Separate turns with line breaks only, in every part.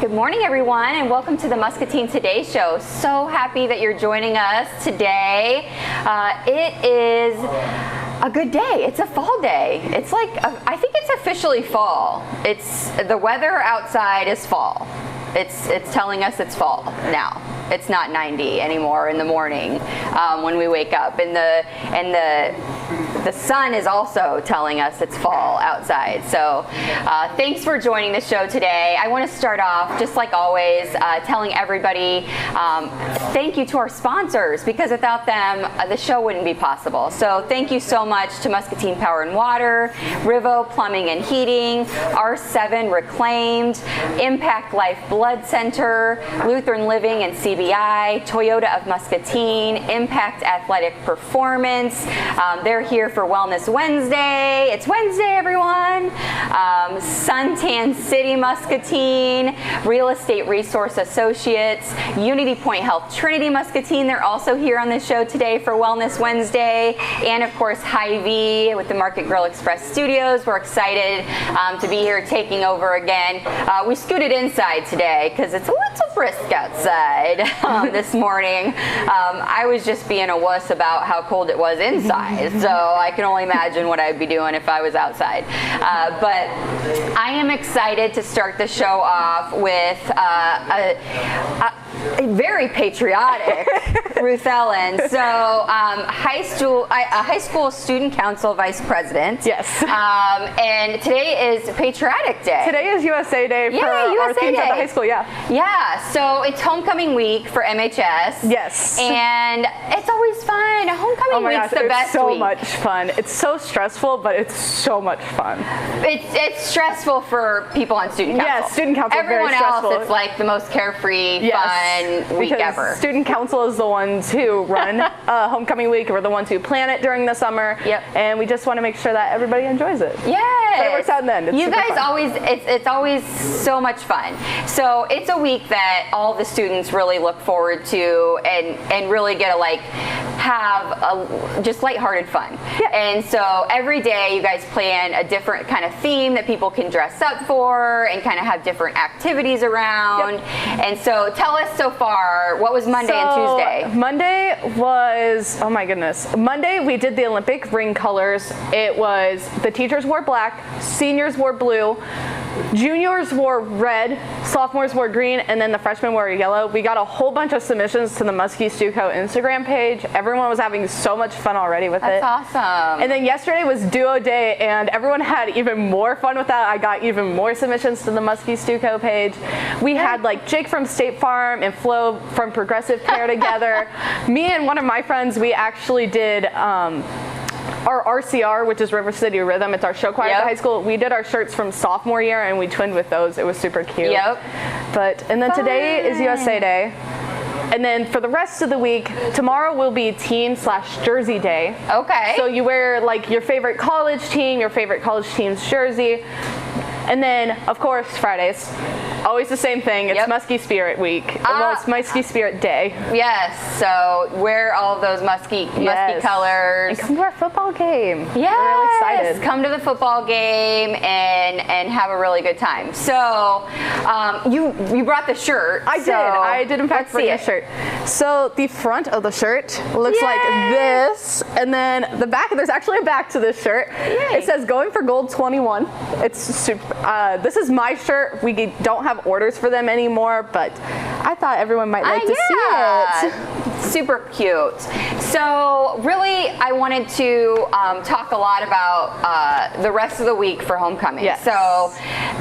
Good morning, everyone, and welcome to the Muscatine Today Show. So happy that you're joining us today. It is a good day. It's a fall day. It's like, I think it's officially fall. It's the weather outside is fall. It's telling us it's fall now. It's not 90 anymore in the morning when we wake up, and the sun is also telling us it's fall outside. So thanks for joining the show today. I want to start off, just like always, telling everybody thank you to our sponsors, because without them the show wouldn't be possible. So thank you so much to Muscatine Power and Water, Rivo Plumbing and Heating, R7 Reclaimed, Impact Life Blood Center, Lutheran Living and CBI, Toyota of Muscatine, Impact Athletic Performance. They're here for Wellness Wednesday. It's Wednesday, everyone. Suntan City Muscatine, Real Estate Resource Associates, Unity Point Health Trinity Muscatine. They're also here on the show today for Wellness Wednesday. And of course, Hy-Vee with the Market Grill Express Studios. We're excited to be here taking over again. We scooted inside today because it's a little brisk outside this morning. I was just being a wuss about how cold it was inside, so I can only imagine what I'd be doing if I was outside. But I am excited to start the show off with a very patriotic Ruthellen. So a high school student council vice president.
Yes.
And today is Patriotic Day.
Today is USA Day for our teams at the high school.
Yeah, so it's homecoming week for MHS.
Yes.
And it's always fun. Homecoming week's the best week.
It's so much fun. It's so stressful, but it's so much fun.
It's stressful for people on student council.
Yes, student council is very stressful.
Everyone else, it's like the most carefree, fun week ever.
Student council is the ones who run homecoming week. We're the ones who plan it during the summer.
Yep.
And we just want to make sure that everybody enjoys it.
Yes.
But it works out in the end.
You guys always, it's always so much fun. So it's a week that all the students really look forward to and really get to have just lighthearted fun.
Yeah.
And so every day you guys plan a different kind of theme that people can dress up for and kind of have different activities around.
Yep.
And so tell us so far, what was Monday and Tuesday?
Monday was, oh my goodness. Monday we did the Olympic ring colors. It was, the teachers wore black, seniors wore blue, juniors wore red, sophomores wore green, and then the freshmen wore yellow. We got a whole bunch of submissions to the Muskie Stuco Instagram page. Everyone was having so much fun already with it.
That's awesome.
And then yesterday was duo day, and everyone had even more fun with that. I got even more submissions to the Muskie Stuco page. We had like Jake from State Farm and Flo from Progressive Care together. Me and one of my friends, we actually did our RCR, which is River City Rhythm. It's our show choir at the high school. We did our shirts from sophomore year and we twinned with those. It was super cute.
Yep.
And then today is USA Day. And then for the rest of the week, tomorrow will be team/jersey day.
Okay.
So you wear like your favorite college team, your favorite college team's jersey. And then, of course, Fridays. Always the same thing. It's Muskie Spirit Week. Well, it's Muskie Spirit Day.
Yes. So wear all of those musky colors.
And come to our football game.
Yes.
We're really excited.
Come to the football game and have a really good time. So you brought the shirt.
I did in fact bring a shirt. So the front of the shirt looks like this, and then the back, there's actually a back to this shirt. Yay. It says Going for Gold 21. It's super. This is my shirt. We don't have orders for them anymore, but I thought everyone might like to see it.
Super cute. So really, I wanted to talk a lot about the rest of the week for homecoming.
Yes.
So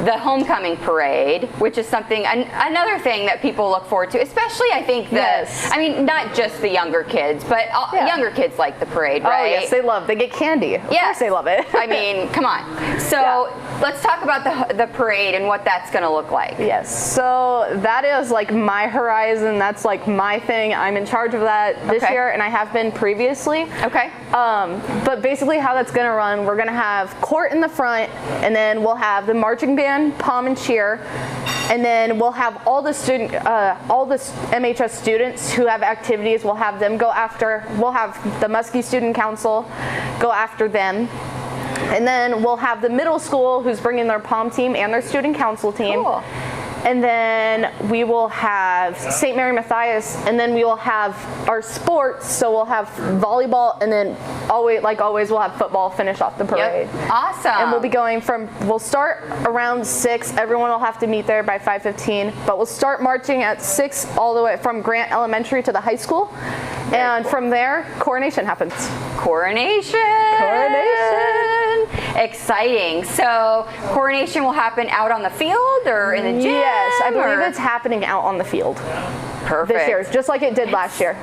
the homecoming parade, which is something, another thing that people look forward to, especially I think I mean, not just the younger kids, but younger kids like the parade, right?
Oh yes, they get candy. Of course they love it.
I mean, come on. So let's talk about the parade and what that's going to look like.
Yes, so that is like my horizon. That's like my thing. I'm in charge of that this year, and I have been previously.
Okay.
But basically how that's going to run, we're going to have court in the front, and then we'll have the marching band, pom and cheer, and then we'll have all the MHS students who have activities. We'll have them go after. We'll have the Muskie Student Council go after them. And then we'll have the middle school who's bringing their pom team and their student council team.
Cool.
and then we will have St. Mary Matthias, and then we will have our sports. So we'll have volleyball, and then always we'll have football finish off the parade.
Yep. Awesome.
And we'll be going we'll start around 6. Everyone will have to meet there by 5:15. But we'll start marching at 6 all the way from Grant Elementary to the high school. And from there, coronation happens.
Coronation. Exciting. So coronation will happen out on the field or in the gym?
Yes, I believe it's happening out on the field.
Perfect.
This year, just like it did last year.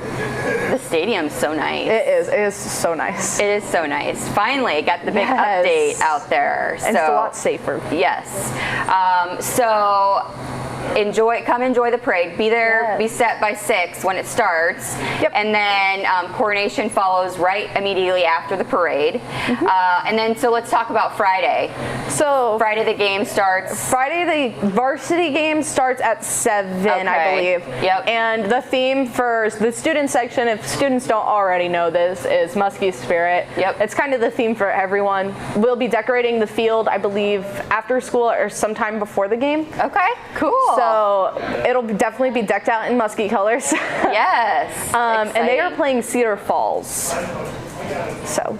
The stadium's so nice.
It is. It is so nice.
It is so nice. Finally, got the big update out there.
And it's a lot safer.
Yes. So come enjoy the parade. Be there, be set by 6 when it starts.
Yep.
And then coronation follows right immediately after the parade. And then, so let's talk about Friday.
So
Friday the game starts.
Friday the varsity game starts at 7, I believe.
Yep.
And the theme for the student section, if students don't already know this, is Muskie Spirit.
Yep.
It's kind of the theme for everyone. We'll be decorating the field, I believe, after school or sometime before the game.
Okay, cool.
So it'll definitely be decked out in Muskie colors.
Yes.
And they are playing Cedar Falls. So,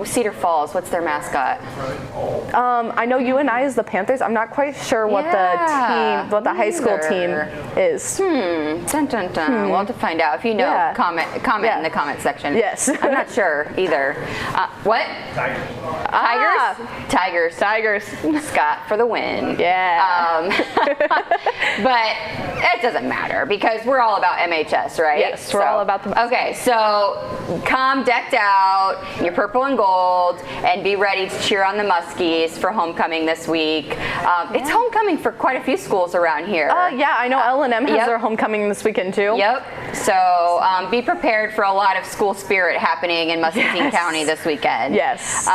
Cedar Falls, what's their mascot?
I know UNI is the Panthers. I'm not quite sure what the high school team is.
Dun, dun, dun. We'll have to find out. If you know, comment in the comment section.
Yes.
I'm not sure either. What? Tigers. Tigers. Scott for the win.
Yeah.
But it doesn't matter because we're all about MHS, right?
Yes, we're all about the.
Okay, so come decked out, your purple and gold, and be ready to cheer on the Muskies for homecoming this week. It's homecoming for quite a few schools around here.
Yeah, I know L&M has their homecoming this weekend too.
Yep. So be prepared for a lot of school spirit happening in Muscatine County this weekend.
Yes.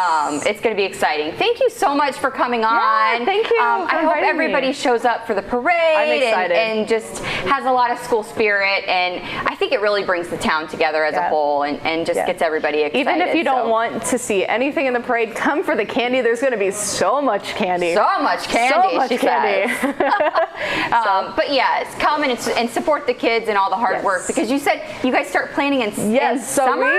It's going to be exciting. Thank you so much for coming on.
Yeah, thank you.
I hope everybody shows up for the parade.
I'm excited.
And just has a lot of school spirit. And I think it really brings the town together as a whole and just gets everybody excited.
Even if you don't want to see anything in the parade, come for the candy. There's going to be so much candy.
So much candy.
So much candy.
But yes, come and support the kids and all the hard work, because you said you guys start planning in summer?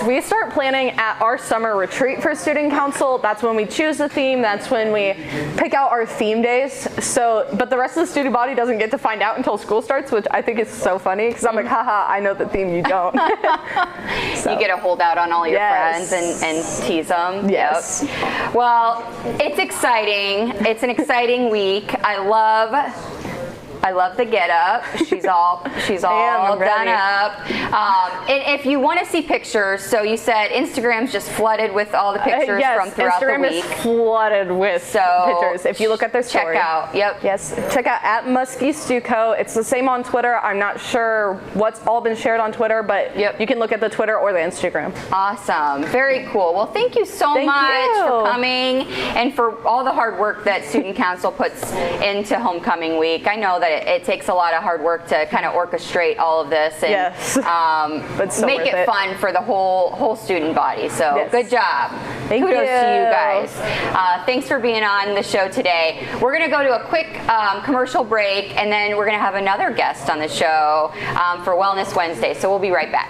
We start planning at our summer retreat for student council. That's when we choose the theme. That's when we pick out our theme days. So, but the rest of the student body doesn't get to find out until school starts, which I think is so funny because I'm like, haha, I know the theme, you don't.
You get to hold out on all your friends and tease them.
Yes.
Yep. Well, it's exciting. It's an exciting week. I love the get up. She's all done up. And if you want to see pictures, so you said Instagram's just flooded with all the pictures from throughout
Instagram
the week.
Is flooded with pictures. If you look at their story,
check out. Yep.
Yes, check out at Muskie Stuco. It's the same on Twitter. I'm not sure what's all been shared on Twitter, but you can look at the Twitter or the Instagram.
Awesome. Very cool. Well, thank you so much for coming and for all the hard work that Student Council puts into Homecoming Week. I know that it takes a lot of hard work to kind of orchestrate all of this and
but so
make it fun for the whole student body. So good job. Kudos to you guys. Thanks for being on the show today. We're going to go to a quick commercial break, and then we're going to have another guest on the show for Wellness Wednesday. So we'll be right back.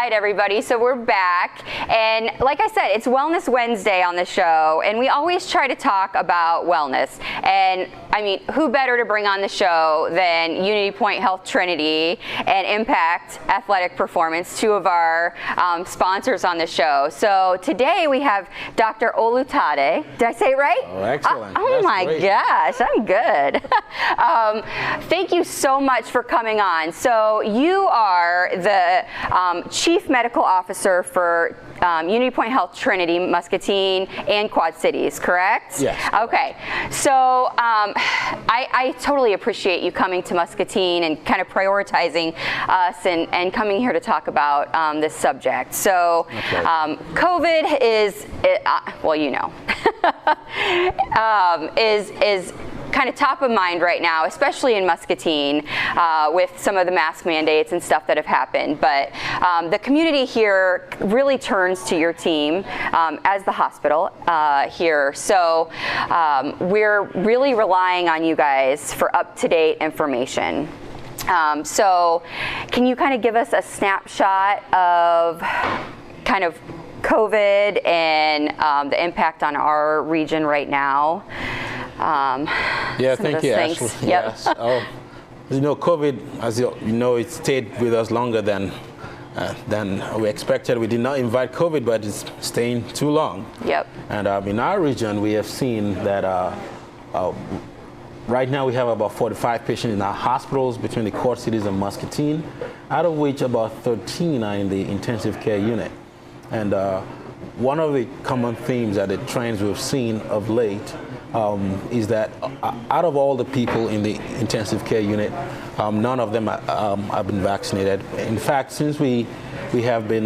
Everybody, so we're back, and like I said, it's Wellness Wednesday on the show, and we always try to talk about wellness. And I mean, who better to bring on the show than Unity Point Health Trinity and Impact Athletic Performance, two of our sponsors on the show. So today we have Dr. Olutade. Did I say it right?
Oh, excellent.
Oh my gosh, I'm good. Thank you so much for coming on. So you are the Chief Medical Officer for Unity Point Health Trinity, Muscatine, and Quad Cities, correct?
Yes.
Okay. So I totally appreciate you coming to Muscatine and kind of prioritizing us and coming here to talk about this subject. So COVID is, well, you know, is kind of top of mind right now, especially in Muscatine, with some of the mask mandates and stuff that have happened. But the community here really turns to your team as the hospital here. So we're really relying on you guys for up-to-date information. So can you kind of give us a snapshot of kind of COVID and the impact on our region right now?
Yeah, thank you, Ashley.
Yep.
Yes. You know, COVID, as you know, it stayed with us longer than we expected. We did not invite COVID, but it's staying too long.
Yep.
And in our region, we have seen that right now we have about 45 patients in our hospitals between the Quad Cities and Muscatine, out of which about 13 are in the intensive care unit. And one of the common themes that the trends we've seen of late is that out of all the people in the intensive care unit, none of them have been vaccinated. In fact, since we have been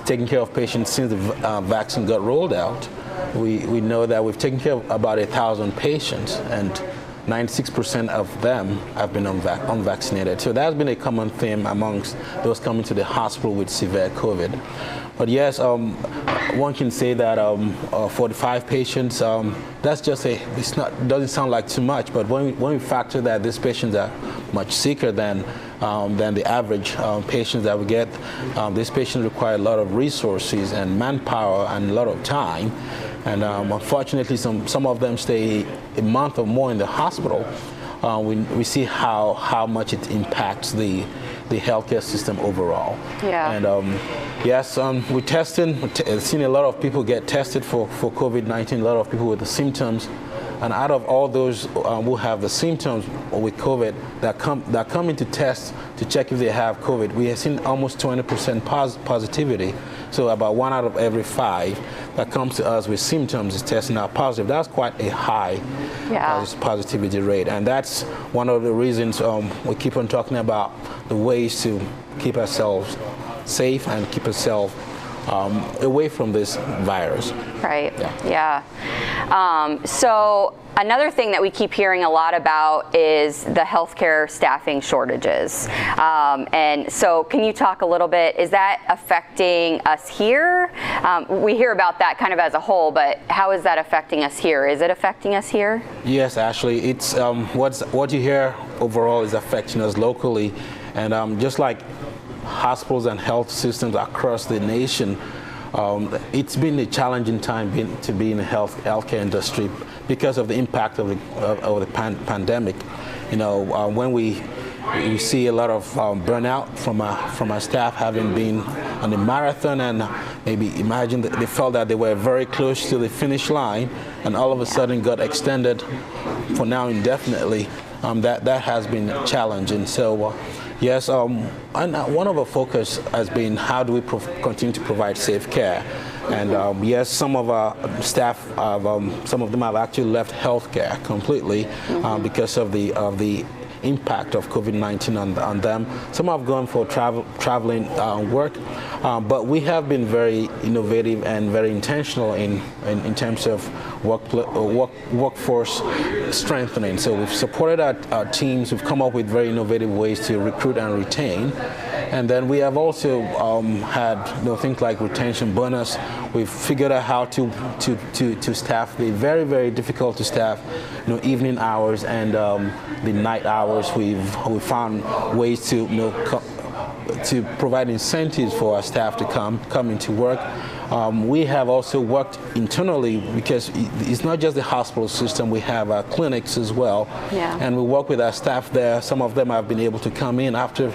taking care of patients since the vaccine got rolled out, we know that we've taken care of about 1,000 patients, and 96% of them have been unvaccinated. So that's been a common theme amongst those coming to the hospital with severe COVID. But yes, one can say that 45 patients, that's just doesn't sound like too much, but when we factor that these patients are much sicker than the average patients that we get, these patients require a lot of resources and manpower and a lot of time. And unfortunately, some of them stay a month or more in the hospital. We see how much it impacts the healthcare system overall.
Yeah.
And yes, we're testing. We've seen a lot of people get tested for COVID-19. A lot of people with the symptoms. And out of all those who have the symptoms with COVID that come into test to check if they have COVID, we have seen almost 20% positivity. So about 1 out of every 5 that comes to us with symptoms is testing out positive. That's quite a high positivity rate. And that's one of the reasons we keep on talking about the ways to keep ourselves safe and keep ourselves away from this virus.
Right. Yeah. So another thing that we keep hearing a lot about is the healthcare staffing shortages. And so can you talk a little bit, is that affecting us here? We hear about that kind of as a whole, but how is that affecting us here? Is it affecting us here?
Yes, Ashley. It's what you hear overall is affecting us locally. And just like hospitals and health systems across the nation, it's been a challenging time to be in the healthcare industry because of the impact of the pandemic. You know, when we see a lot of burnout from our staff, having been on the marathon, and maybe imagine that they felt that they were very close to the finish line, and all of a sudden got extended for now indefinitely. That has been challenging. So. Yes, and one of our focus has been how do we continue to provide safe care. And yes, some of our staff, some of them have actually left healthcare completely because of the impact of COVID-19 on them. Some have gone for traveling work, but we have been very innovative and very intentional in terms of workforce strengthening. So we've supported our teams. We've come up with very innovative ways to recruit and retain. And then we have also had things like retention bonus. We've figured out how to staff the very, very difficult to staff evening hours and the night hours. We've found ways to provide incentives for our staff to come into work. We have also worked internally because it's not just the hospital system. We have our clinics as well, and we work with our staff there. Some of them have been able to come in after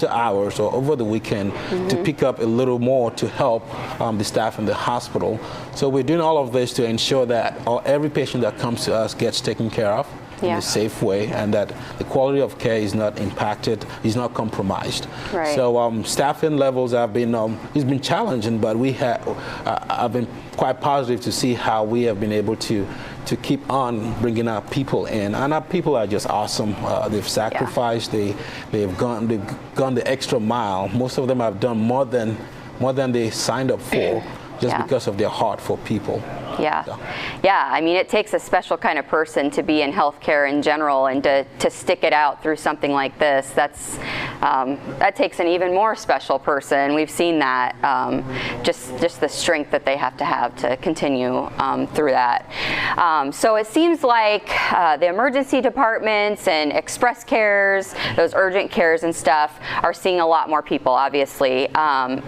hours or over the weekend to pick up a little more to help the staff in the hospital. So we're doing all of this to ensure that every patient that comes to us gets taken care of, in a safe way, and that the quality of care is not impacted, is not compromised.
Right.
So staffing levels have been, it's been challenging, but we have, I've been quite positive to see how we have been able to keep on bringing our people in, and our people are just awesome. They've sacrificed, they've gone the extra mile. Most of them have done more than they signed up for, just because of their heart for people.
Yeah, I mean, it takes a special kind of person to be in healthcare in general, and to stick it out through something like this. That takes an even more special person. We've seen that, just the strength that they have to continue through that. So it seems like the emergency departments and express cares, those urgent cares and stuff, are seeing a lot more people, obviously.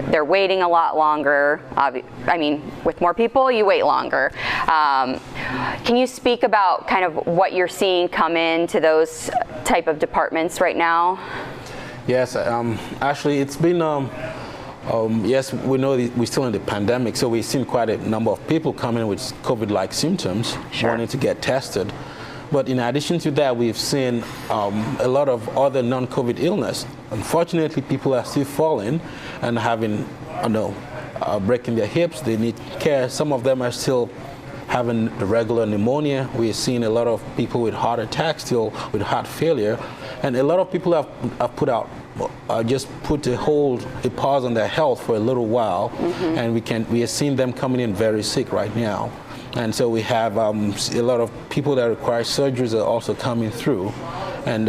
They're waiting a lot longer. I mean, with more people, you wait longer. Can you speak about kind of what you're seeing come into those type of departments right now?
Yes, actually, it's been, yes, we know we're still in the pandemic, so we've seen quite a number of people come in with COVID-like symptoms, wanting to get tested. But in addition to that, we've seen a lot of other non-COVID illness. Unfortunately, people are still falling and having, breaking their hips. They need care. Some of them are still having the regular pneumonia. We're seeing a lot of people with heart attacks, still with heart failure, and a lot of people have put out, just put a pause on their health for a little while, and we are seeing them coming in very sick right now. And so we have a lot of people that require surgeries are also coming through. And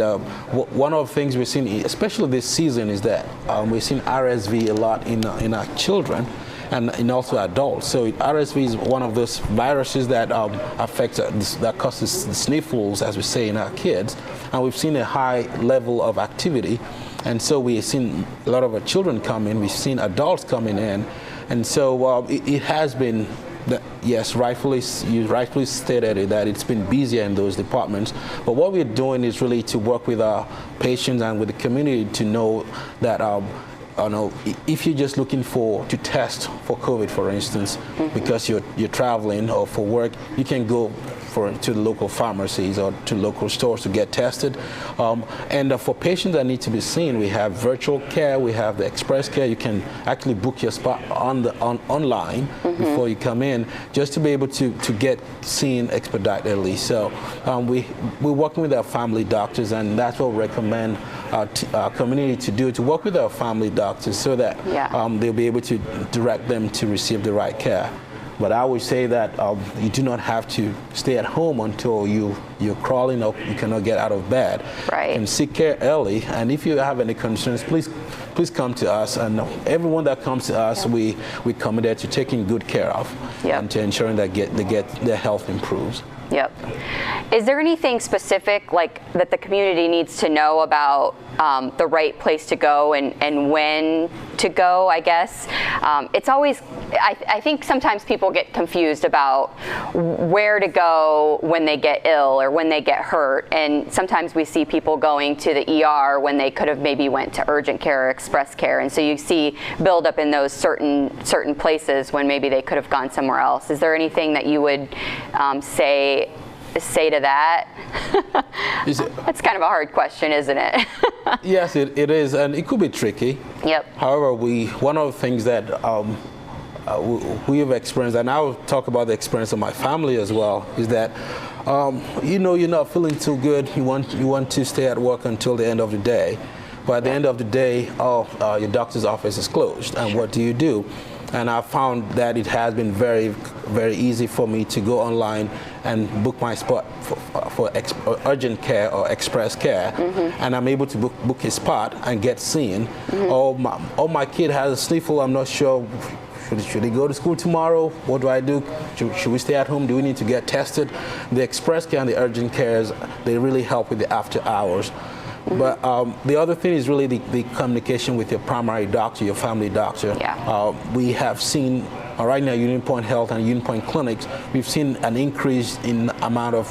one of the things we're seeing, especially this season, is that we're seeing RSV a lot in our children and also adults. So RSV is one of those viruses that affects, that causes the sniffles, as we say, in our kids. And we've seen a high level of activity. And so we've seen a lot of our children come in. We've seen adults coming in. And so it has been, yes, you rightfully stated it, that it's been busier in those departments. But what we're doing is really to work with our patients and with the community to know that if you're just looking to test for COVID, for instance, because you're traveling or for work, you can go to the local pharmacies or to local stores to get tested. And for patients that need to be seen, we have virtual care, we have the express care. You can actually book your spot online before you come in, just to be able to get seen expeditedly. So we're working with our family doctors, and that's what we recommend our community to do, to work with our family doctors so that they'll be able to direct them to receive the right care. But I would say that you do not have to stay at home until you're crawling or you cannot get out of bed.
Right.
And seek care early. And if you have any concerns, please come to us. And everyone that comes to us, we committed to taking good care of and to ensuring that their health improves.
Yep. Is there anything specific that the community needs to know about the right place to go and when to go, I guess? It's always, I think sometimes people get confused about where to go when they get ill or when they get hurt. And sometimes we see people going to the ER when they could have maybe went to urgent care or express care. And so you see buildup in those certain places when maybe they could have gone somewhere else. Is there anything that you would say to that? That's kind of a hard question, isn't it?
Yes, it is, and it could be tricky.
Yep.
However, one of the things that we have experienced, and I'll talk about the experience of my family as well, is that you're not feeling too good. You want to stay at work until the end of the day, but at the end of the day, your doctor's office is closed, and what do you do? And I found that it has been very, very easy for me to go online and book my spot for urgent care or express care, and I'm able to book his spot and get seen. Or my kid has a sniffle, I'm not sure, should he go to school tomorrow? What do I do? Should we stay at home? Do we need to get tested? The express care and the urgent cares, they really help with the after hours. But the other thing is really the communication with your primary doctor, your family doctor. We have seen right now, Union Point Health and Union Point clinics, we've seen an increase in amount of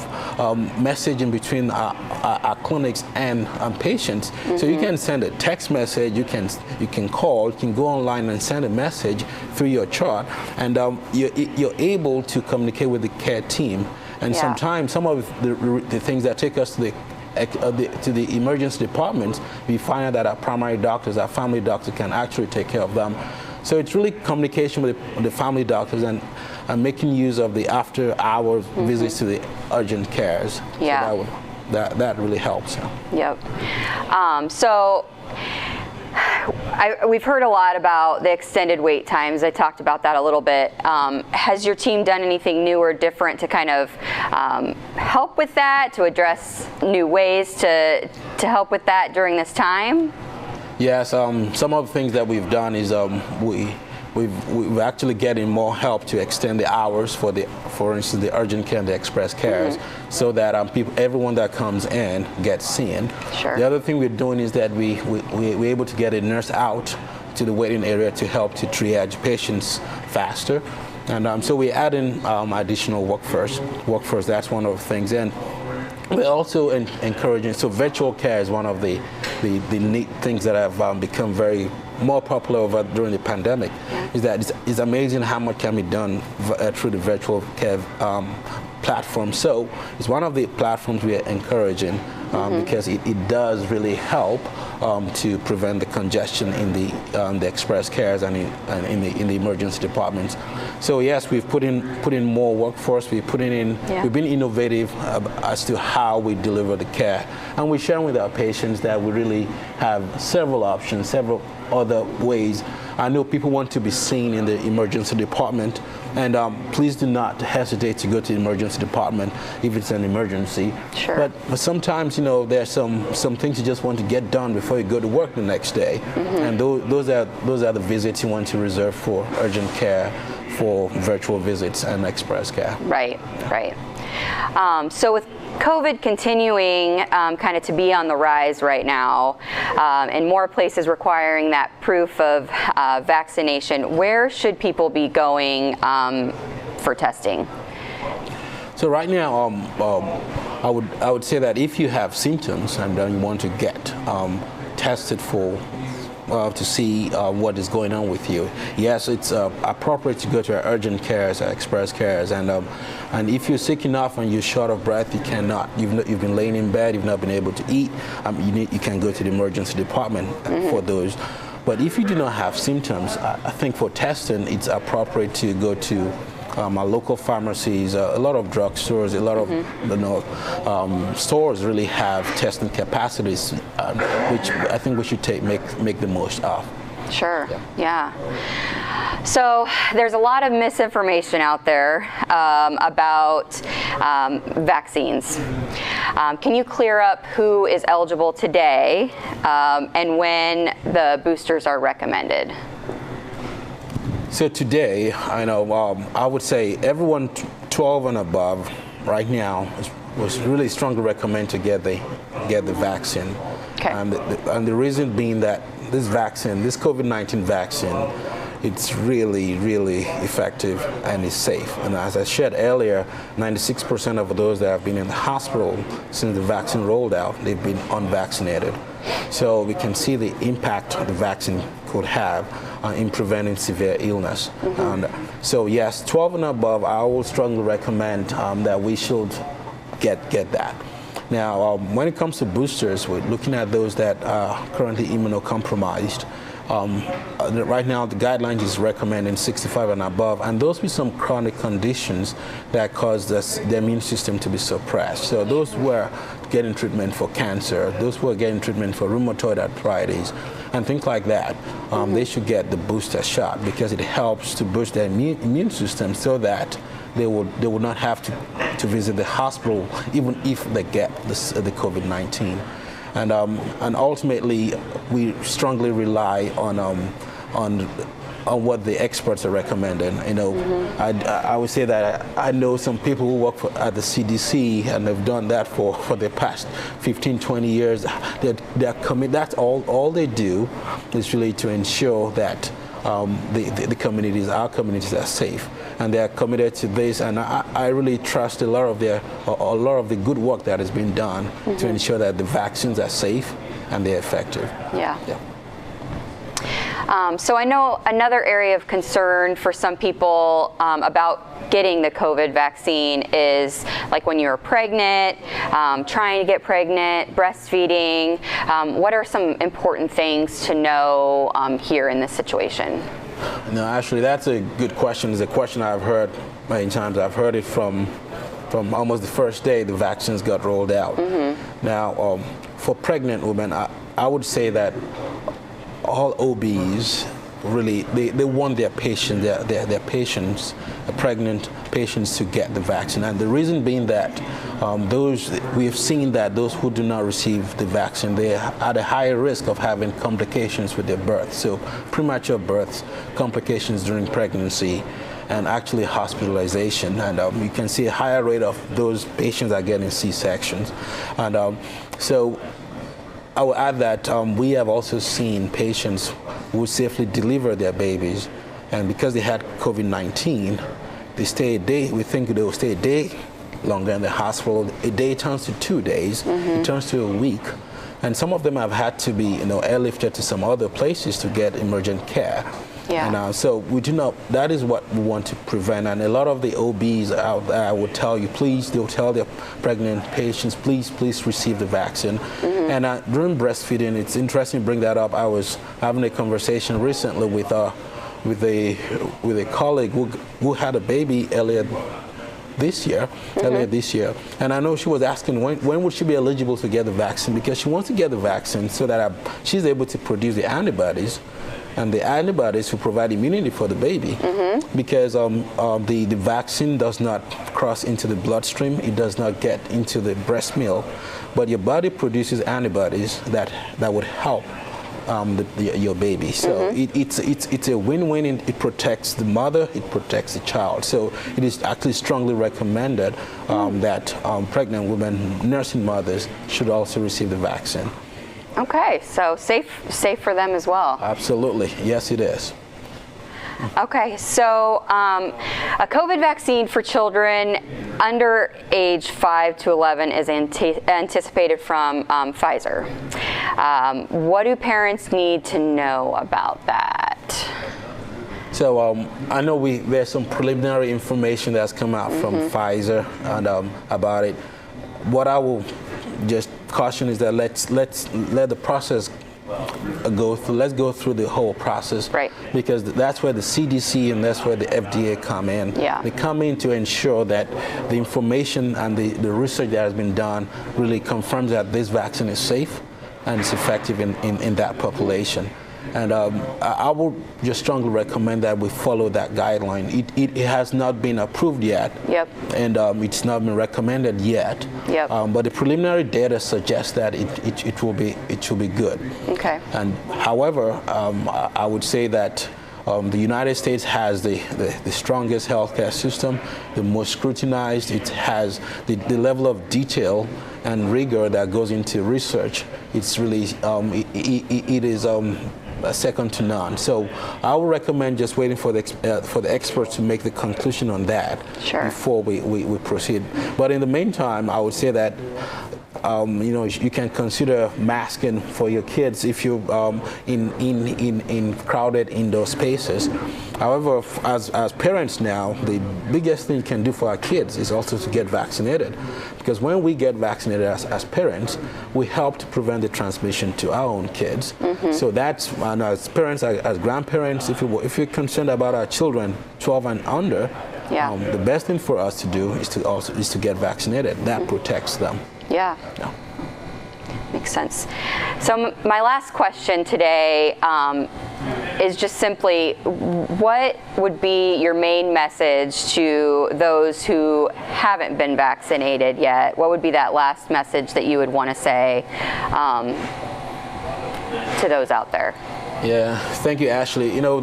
messaging between our clinics and patients. So you can send a text message, you can call, you can go online and send a message through your chart, and you're able to communicate with the care team. And
Yeah.
sometimes some of the things that take us to the emergency departments, we find out that our primary doctors, our family doctors can actually take care of them. So it's really communication with the family doctors and making use of the after-hours visits to the urgent cares.
Yeah.
So that really helps.
Yep. So we've heard a lot about the extended wait times. I talked about that a little bit. Has your team done anything new or different to kind of help with that, to address new ways to help with that during this time?
Yes, some of the things that we've done is we've actually getting more help to extend the hours for instance, the urgent care and the express cares, so that everyone that comes in gets seen.
Sure.
The other thing we're doing is that we're able to get a nurse out to the waiting area to help to triage patients faster. And so we're adding additional workforce. That's one of the things. And we're also encouraging, so virtual care is one of the neat things that have become very more popular during the pandemic, is that it's amazing how much can be done through the virtual care platform. So it's one of the platforms we are encouraging because it does really help to prevent the congestion in the express cares and in the emergency departments. So yes, we've put in more workforce. We've been innovative as to how we deliver the care, and we're sharing with our patients that we really have several options, several other ways. I know people want to be seen in the emergency department, and please do not hesitate to go to the emergency department if it's an emergency.
Sure.
But sometimes, there's some things you just want to get done before you go to work the next day, and those are the visits you want to reserve for urgent care, for virtual visits and express care.
Right. So with COVID continuing kind of to be on the rise right now, and more places requiring that proof of vaccination, where should people be going for testing?
So right now, I would say that if you have symptoms and then you want to get tested for to see what is going on with you, yes, it's appropriate to go to our urgent cares, our express cares, and if you're sick enough and you're short of breath, you've been laying in bed, you've not been able to eat, you can go to the emergency department for those. But if you do not have symptoms, I think for testing, it's appropriate to go to our local pharmacies, a lot of drugstores, a lot of stores really have testing capacities, which I think we should make the most of.
Sure. Yeah. So there's a lot of misinformation out there about vaccines. Can you clear up who is eligible today and when the boosters are recommended?
So today, I would say everyone 12 and above right now was really strongly recommend to get the vaccine.
Okay.
And the reason being that this COVID-19 vaccine, it's really, really effective and is safe. And as I shared earlier, 96% of those that have been in the hospital since the vaccine rolled out, they've been unvaccinated. So we can see the impact the vaccine could have in preventing severe illness. And so yes, 12 and above, I will strongly recommend that we should get that. Now, when it comes to boosters, we're looking at those that are currently immunocompromised. Right now, the guidelines is recommending 65 and above, and those with some chronic conditions that cause the immune system to be suppressed. So those who are getting treatment for cancer, those who are getting treatment for rheumatoid arthritis, and things like that, they should get the booster shot because it helps to boost their immune system so that they would not have to visit the hospital even if they get the COVID-19. And ultimately, we strongly rely on what the experts are recommending. I would say that I know some people who work at the CDC and have done that for the past 15, 20 years. They're committed. That's all they do is really to ensure that the communities, our communities, are safe, and they are committed to this. And I really trust a lot of the good work that has been done to ensure that the vaccines are safe and they're effective.
Yeah. So I know another area of concern for some people about getting the COVID vaccine is like when you're pregnant, trying to get pregnant, breastfeeding. What are some important things to know here in this situation?
No, actually, that's a good question. It's a question I've heard many times. I've heard it from almost the first day the vaccines got rolled out. Now, for pregnant women, I would say that all OBs really, they want their patients, their patients, pregnant patients, to get the vaccine. And the reason being that we have seen that those who do not receive the vaccine, they are at a higher risk of having complications with their birth. So premature births, complications during pregnancy, and actually hospitalization. And you can see a higher rate of those patients are getting C-sections. And so I will add that we have also seen patients who safely deliver their babies, and because they had COVID-19, they stay a day. We think they will stay a day longer in the hospital. A day turns to 2 days, it turns to a week, and some of them have had to be, airlifted to some other places to get emergent care.
Yeah.
And so we do not, that is what we want to prevent. And a lot of the OBs out there would tell you, they'll tell their pregnant patients, please receive the vaccine. And during breastfeeding, it's interesting to bring that up. I was having a conversation recently with a colleague who had a baby earlier this year, and I know she was asking when would she be eligible to get the vaccine, because she wants to get the vaccine so that she's able to produce the antibodies, and the antibodies will provide immunity for the baby, because the vaccine does not cross into the bloodstream, it does not get into the breast milk, but your body produces antibodies that would help your baby. So it's a win-win. It protects the mother, it protects the child. So it is actually strongly recommended that pregnant women, nursing mothers, should also receive the vaccine.
Okay, so safe for them as well.
Absolutely, yes, it is.
Okay, so a COVID vaccine for children under age 5 to 11 is anticipated from Pfizer. What do parents need to know about that?
So I know there's some preliminary information that's come out from Pfizer and about it. What I will just caution is that let's let the process go through. Let's go through the whole process,
right? Because
that's where the CDC and that's where the FDA come in.
Yeah.
They come in to ensure that the information and the research that has been done really confirms that this vaccine is safe and it's effective in that population. And I would just strongly recommend that we follow that guideline. It has not been approved yet, and it's not been recommended yet. But the preliminary data suggests that it will be good. Okay. And however, I would say that the United States has the strongest healthcare system, the most scrutinized. It has the level of detail and rigor that goes into research. It's really it is second to none. So I would recommend just waiting for the experts to make the conclusion on that before we proceed. But in the meantime, I would say that you can consider masking for your kids if you in crowded indoor spaces. However, as parents now, the biggest thing you can do for our kids is also to get vaccinated, because when we get vaccinated as parents, we help to prevent the transmission to our own kids. So that's, and as parents, as grandparents, if you're concerned about our children 12 and under, the best thing for us to do is to get vaccinated. That protects them.
Yeah. Makes sense. So my last question today is just simply, what would be your main message to those who haven't been vaccinated yet? What would be that last message that you would want to say to those out there? Yeah,
thank you, Ashley. For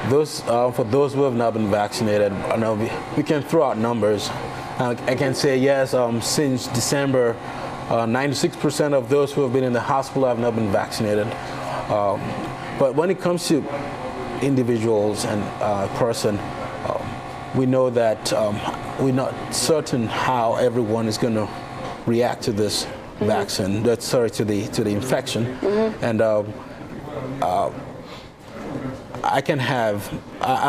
those who have not been vaccinated, I know we can throw out numbers. I can say yes, since December, 96% of those who have been in the hospital have not been vaccinated. But when it comes to individuals and person, we know that we're not certain how everyone is going to react to this vaccine. To the infection, and I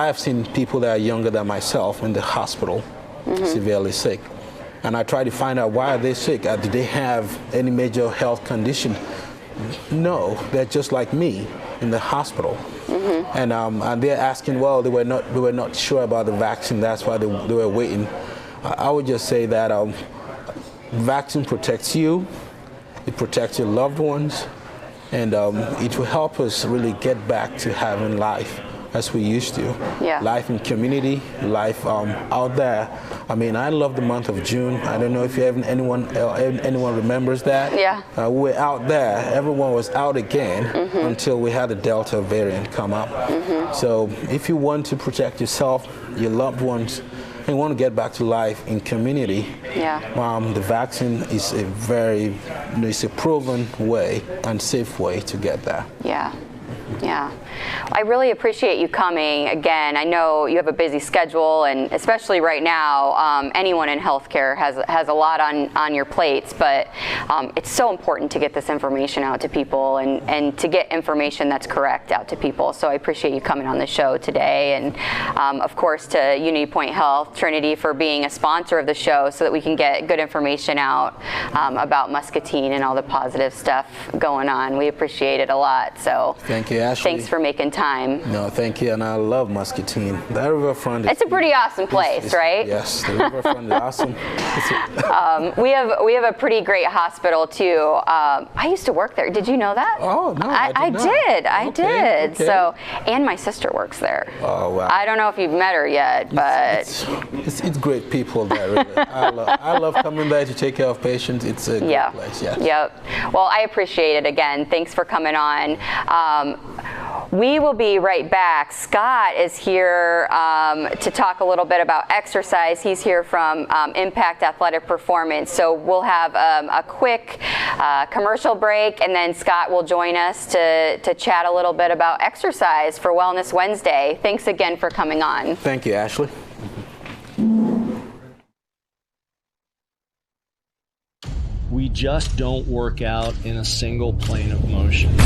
have seen people that are younger than myself in the hospital, severely sick. And I try to find out, why are they sick? Do they have any major health condition? No, they're just like me in the hospital. And they're asking, well, they were not sure about the vaccine, that's why they were waiting. I would just say that vaccine protects you, it protects your loved ones, and it will help us really get back to having life as we used to.
Yeah.
Life in community, life out there. I mean, I love the month of June. I don't know if anyone remembers that.
Yeah.
We were out there. Everyone was out again until we had the Delta variant come up. So if you want to protect yourself, your loved ones, and want to get back to life in community, the vaccine is it's a proven way and safe way to get there.
Yeah. Yeah. I really appreciate you coming. Again, I know you have a busy schedule, and especially right now, anyone in healthcare has a lot on your plates, but it's so important to get this information out to people and to get information that's correct out to people. So I appreciate you coming on the show today, and of course to Unity Point Health, Trinity, for being a sponsor of the show so that we can get good information out about Muscatine and all the positive stuff going on. We appreciate it a lot. So
thank you, Ashley.
Thanks for making time.
No, thank you, and I love Muscatine. The riverfront.
It's a pretty awesome place, right?
Yes, the riverfront is awesome.
We have a pretty great hospital too. I used to work there. Did you know that?
Oh no,
I did.
Okay.
So, and my sister works there.
Oh wow.
I don't know if you've met her yet, but
it's great people there. Really. I love coming there to take care of patients. It's a great place. Yes.
Yep. Well, I appreciate it again. Thanks for coming on. We will be right back. Scott is here to talk a little bit about exercise. He's here from Impact Athletic Performance. So we'll have a quick commercial break, and then Scott will join us to chat a little bit about exercise for Wellness Wednesday. Thanks again for coming on.
Thank you, Ashley.
We just don't work out in a single plane of motion.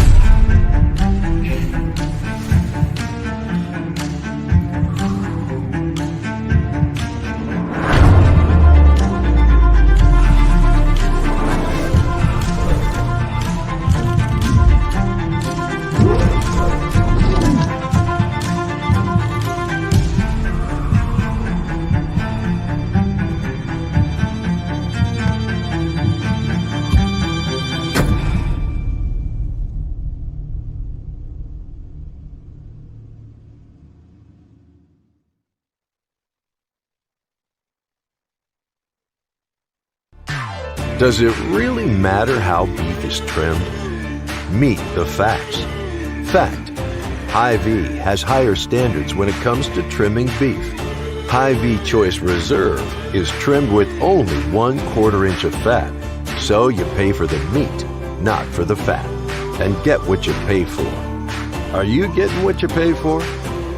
Does it really matter how beef is trimmed? Meet the facts. Fact: Hy-Vee has higher standards when it comes to trimming beef. Hy-Vee Choice Reserve is trimmed with only 1/4 inch of fat, so you pay for the meat, not for the fat, and get what you pay for. Are you getting what you pay for?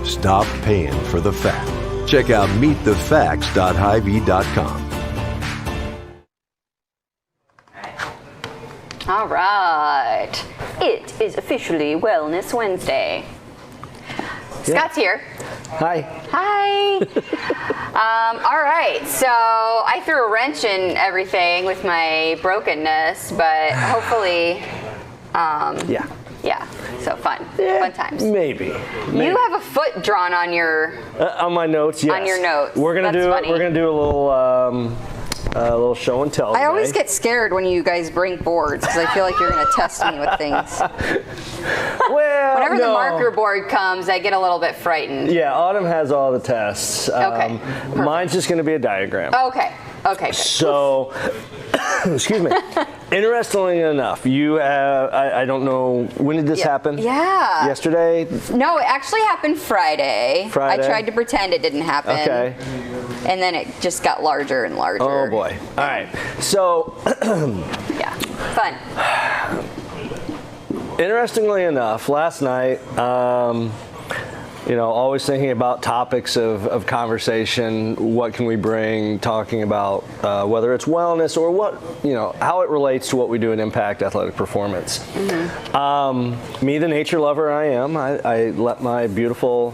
Stop paying for the fat. Check out meetthefacts.hyvee.com.
All right. It is officially Wellness Wednesday. Scott's here.
Hi.
Hi. All right. So I threw a wrench in everything with my brokenness, but hopefully, yeah. So fun. Fun times.
Maybe.
You have a foot drawn on your
on my notes. Yes.
on your notes.
We're gonna
That's
do
funny.
We're gonna do a little show and tell.
I always
today.
get scared when you guys bring boards because I feel like you're going to test me with things.
Well,
Whenever the
no.
marker board comes, I get a little bit frightened.
Yeah, Autumn has all the tests.
Okay,
Mine's just gonna be a diagram.
Okay. Good.
So, excuse me. Interestingly enough, you have, I don't know, when did this happen?
Yeah.
Yesterday?
No, it actually happened Friday.
Friday?
I tried to pretend it didn't happen.
Okay.
And then it just got larger and larger.
Oh boy. All right. So,
Yeah. Fun.
interestingly enough, last night, always thinking about topics of conversation. What can we bring? Talking about whether it's wellness or how it relates to what we do in Impact Athletic Performance. Me, the nature lover I am, I let my beautiful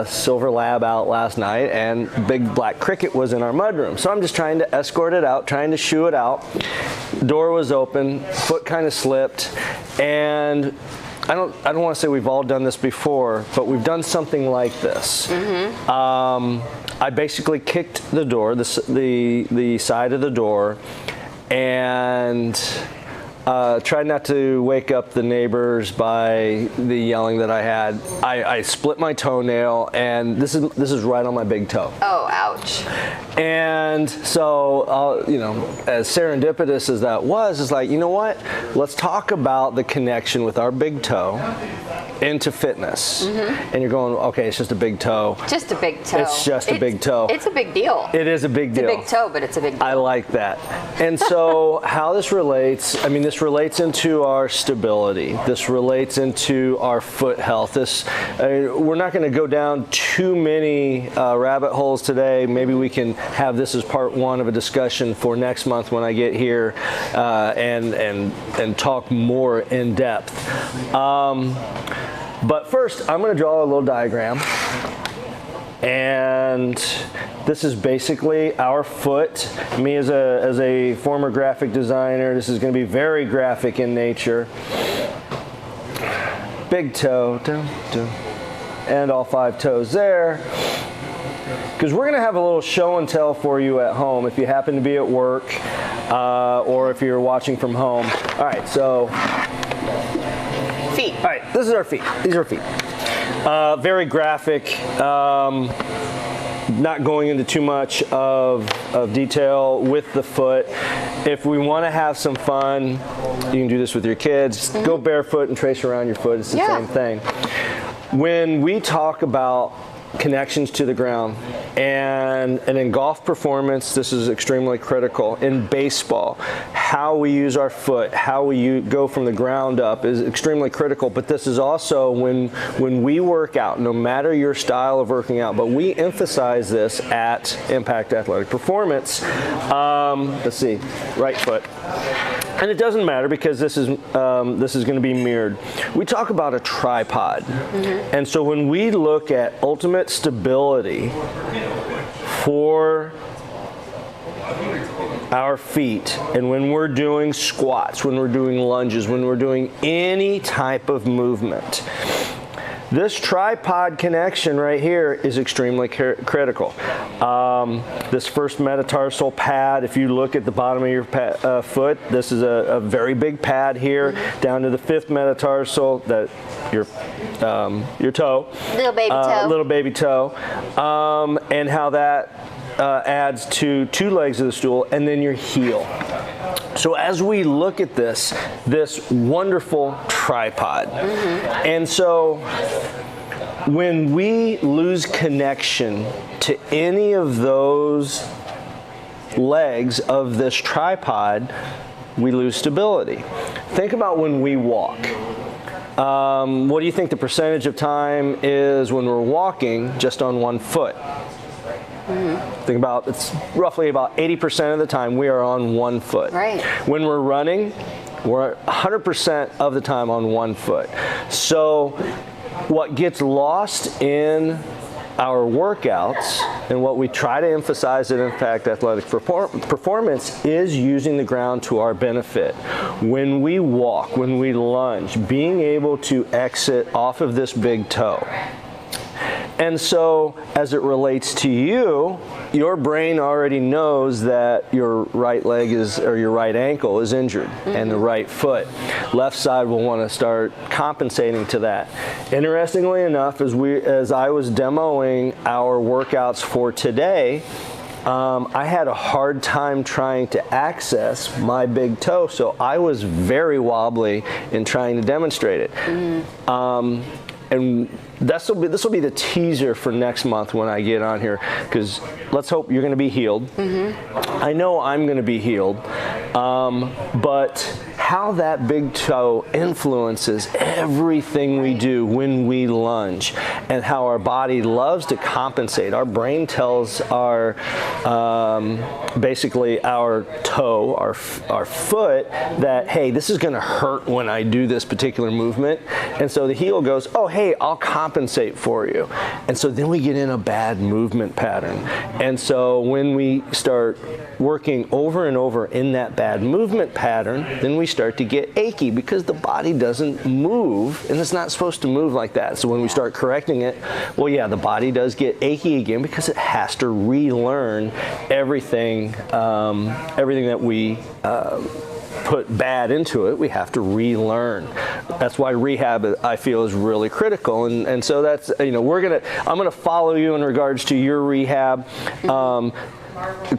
silver lab out last night, and big black cricket was in our mudroom. So I'm just trying to escort it out, trying to shoo it out. Door was open, foot kind of slipped, and I don't want to say we've all done this before, but we've done something like this. I basically kicked the door, the side of the door, and tried not to wake up the neighbors by the yelling that I had. I split my toenail, and this is right on my big toe.
Oh, ouch.
And so, as serendipitous as that was, it's like, you know what? Let's talk about the connection with our big toe into fitness. And you're going, okay, it's just a big toe.
Just a big toe.
It's just a big toe.
It's a big deal.
It is a big deal.
It's a big toe, but it's a big deal.
I like that. And so how this relates, this relates into our stability. This relates into our foot health. We're not going to go down too many rabbit holes today. Maybe we can have this as part one of a discussion for next month when I get here and talk more in depth. But first, I'm going to draw a little diagram. And this is basically our foot. Me as a former graphic designer, this is going to be very graphic in nature. Big toe, and all 5 toes there. Because we're going to have a little show and tell for you at home if you happen to be at work or if you're watching from home. All right, so
feet.
All right, this is our feet. These are our feet. Very graphic. Not going into too much of detail with the foot. If we want to have some fun, you can do this with your kids. Go barefoot and trace around your foot. It's the same thing. When we talk about connections to the ground, and in golf performance, this is extremely critical. In baseball, how we use our foot, how we go from the ground up is extremely critical. But this is also when we work out, no matter your style of working out, but we emphasize this at Impact Athletic Performance. Let's see, right foot. And it doesn't matter because this is going to be mirrored. We talk about a tripod. And so when we look at ultimate stability for our feet, and when we're doing squats, when we're doing lunges, when we're doing any type of movement, this tripod connection right here is extremely critical. This first metatarsal pad, if you look at the bottom of your foot, this is a very big pad here, down to the 5th metatarsal, that your toe. Little baby toe. And how that adds to 2 legs of the stool, and then your heel. So as we look at this wonderful tripod, and so when we lose connection to any of those legs of this tripod, we lose stability. Think about when we walk. What do you think the percentage of time is when we're walking just on one foot? Think about, it's roughly about 80% of the time we are on one foot.
Right.
When we're running, we're 100% of the time on one foot. So what gets lost in our workouts and what we try to emphasize at Impact Athletic Performance is using the ground to our benefit. When we walk, when we lunge, being able to exit off of this big toe. And so, as it relates to you, your brain already knows that your right leg or your right ankle is injured, and the right foot. Left side will want to start compensating to that. Interestingly enough, as I was demoing our workouts for today, I had a hard time trying to access my big toe, so I was very wobbly in trying to demonstrate it. And this will be the teaser for next month when I get on here, because let's hope you're going to be healed. I know I'm going to be healed, but how that big toe influences everything we do when we lunge, and how our body loves to compensate. Our brain tells our basically our toe, our foot, that hey, this is going to hurt when I do this particular movement, and so the heel goes, oh hey, I'll compensate for you, and so then we get in a bad movement pattern. And so when we start working over and over in that bad movement pattern, then we start to get achy because the body doesn't move, and it's not supposed to move like that. So when we start correcting it, well, yeah, the body does get achy again because it has to relearn everything that we put bad into it. We have to relearn. That's why rehab, I feel, is really critical. And so that's, I'm gonna follow you in regards to your rehab.